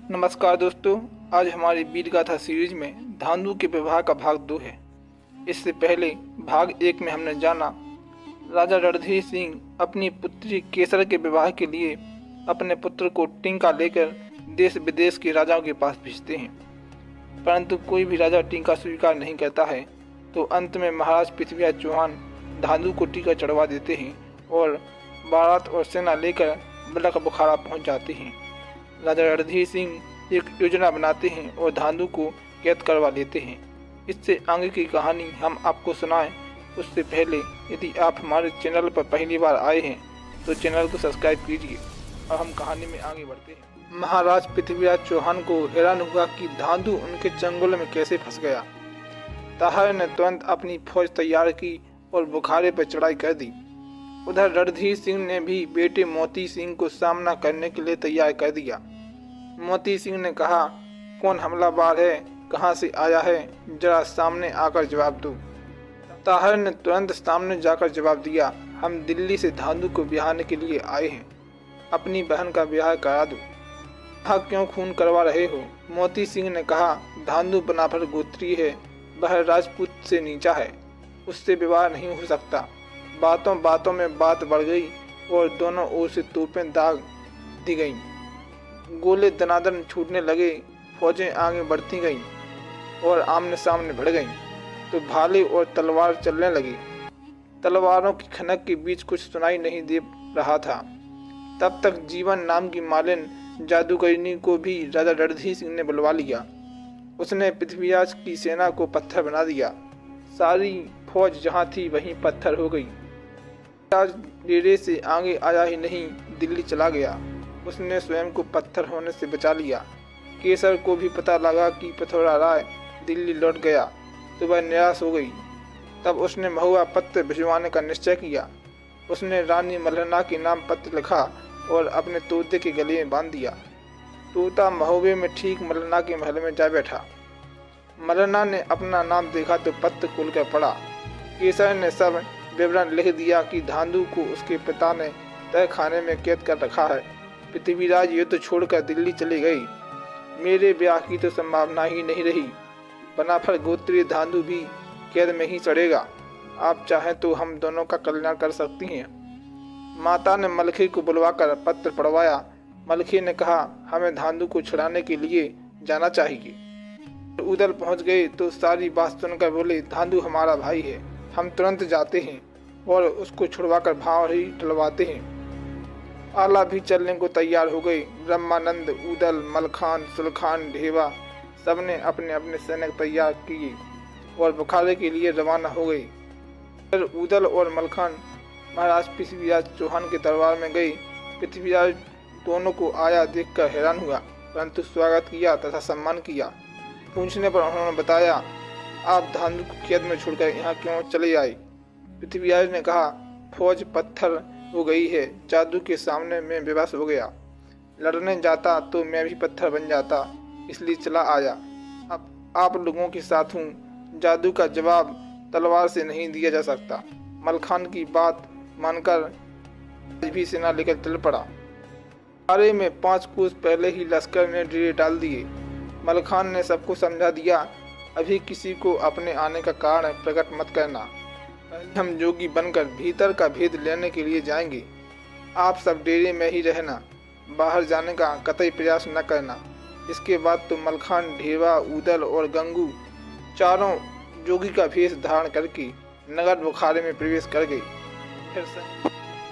नमस्कार दोस्तों, आज हमारी वीर गाथा सीरीज में धांधु के विवाह का भाग 2 है। इससे पहले भाग 1 में हमने जाना राजा रणधीर सिंह अपनी पुत्री केसर के विवाह के लिए अपने पुत्र को टीका लेकर देश विदेश के राजाओं के पास भेजते हैं, परंतु कोई भी राजा टीका स्वीकार नहीं करता है। तो अंत में महाराज पृथ्वीराज चौहान धांधु को टीका चढ़वा देते हैं और बारात और सेना लेकर बलख बुखारा पहुंच जाते हैं। राजा रणधीर सिंह एक योजना बनाते हैं और धांधु को कैद करवा लेते हैं। इससे आगे की कहानी हम आपको सुनाएं उससे पहले यदि आप हमारे चैनल पर पहली बार आए हैं तो चैनल को सब्सक्राइब कीजिए और हम कहानी में आगे बढ़ते हैं। महाराज पृथ्वीराज चौहान को हैरान हुआ कि धांधु उनके चंगुल में कैसे फंस गया। ताहर ने तुरंत अपनी फौज तैयार की और बुखारे पर चढ़ाई कर दी। उधर रणधीर सिंह ने भी बेटे मोती सिंह को सामना करने के लिए तैयार कर दिया। मोती सिंह ने कहा, कौन हमलावर है, कहाँ से आया है, जरा सामने आकर जवाब दो। ताहर ने तुरंत सामने जाकर जवाब दिया, हम दिल्ली से धांधु को ब्याहने के लिए आए हैं, अपनी बहन का ब्याह करा दो। हाँ, क्यों खून करवा रहे हो? मोती सिंह ने कहा, धांधु बनाभर गोत्री है, वह राजपूत से नीचा है, उससे विवाह नहीं हो सकता। बातों बातों में बात बढ़ गई और दोनों ओर से तोपें दाग दी गईं। गोले दनादन छूटने लगे, फौजें आगे बढ़ती गईं और आमने सामने भिड़ गईं, तो भाले और तलवार चलने लगी। तलवारों की खनक के बीच कुछ सुनाई नहीं दे रहा था। तब तक जीवन नाम की मालिन जादूगरनी को भी राजा रणधीर सिंह ने बुलवा लिया। उसने पृथ्वीराज की सेना को पत्थर बना दिया। सारी फौज जहाँ थी वहीं पत्थर हो गई। राज डेरे से आगे आया ही नहीं, दिल्ली चला गया। उसने स्वयं को पत्थर होने से बचा लिया। केसर को भी पता लगा कि पिथौरा राय दिल्ली लौट गया तो वह निराश हो गई। तब उसने महुआ पत्र भिजवाने का निश्चय किया। उसने रानी मल्हना के नाम पत्र लिखा और अपने तोते के गले में बांध दिया। तोता महुए में ठीक मल्हना के महल में जा बैठा। मल्हना ने अपना नाम देखा तो पत्र खोलकर पढ़ा। केसर ने सब विवरण लिख दिया कि धांधु को उसके पिता ने तय खाने में कैद कर रखा है। पृथ्वीराज युद्ध छोड़कर दिल्ली चली गई। मेरे ब्याह की तो संभावना ही नहीं रही। बनाफर गोत्रीय धांधु भी कैद में ही चढ़ेगा। आप चाहें तो हम दोनों का कल्याण कर सकती हैं। माता ने मलखे को बुलवाकर पत्र पढ़वाया। मलखे ने कहा, हमें धांधु को छुड़ाने के लिए जाना चाहिए। उदल पहुंच गए तो सारी बात सुनकर बोले, धांधु हमारा भाई है, हम तुरंत जाते हैं और उसको छुड़वाकर भाव ही टलवाते हैं। आला भी चलने को तैयार हो गए। ब्रह्मानंद, उदल, मलखान, सुलखान, ढेवा सबने अपने अपने सैनिक तैयार किए और बुखारे के लिए रवाना हो गए। फिर उदल और मलखान महाराज पृथ्वीराज चौहान के दरबार में गए। पृथ्वीराज दोनों को आया देखकर हैरान हुआ, परंतु स्वागत किया तथा सम्मान किया। पूछने पर उन्होंने बताया, आप धांधु को कैद में छोड़कर यहाँ क्यों चले आए? पृथ्वीराज ने कहा, फौज पत्थर हो गई है, जादू के सामने मैं बेबस हो गया। लड़ने जाता तो मैं भी पत्थर बन जाता, इसलिए चला आया। अब आप लोगों के साथ हूँ। जादू का जवाब तलवार से नहीं दिया जा सकता। मलखान की बात मानकर भी सेना लेकर चल पड़ा। बारे में 5 कोस पहले ही लश्कर ने डेरे डाल दिए। मलखान ने सबको समझा दिया, अभी किसी को अपने आने का कारण प्रकट मत करना, पहले हम जोगी बनकर भीतर का भेद लेने के लिए जाएंगे। आप सब डेरे में ही रहना, बाहर जाने का कतई प्रयास न करना। इसके बाद तो मलखान, ढेवा, उदल और गंगू चारों जोगी का भेष धारण करके नगर बुखारे में प्रवेश कर गए।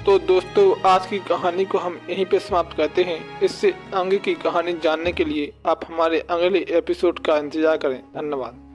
तो दोस्तों, आज की कहानी को हम यहीं पे समाप्त करते हैं। इससे आगे की कहानी जानने के लिए आप हमारे अगले एपिसोड का इंतजार करें। धन्यवाद।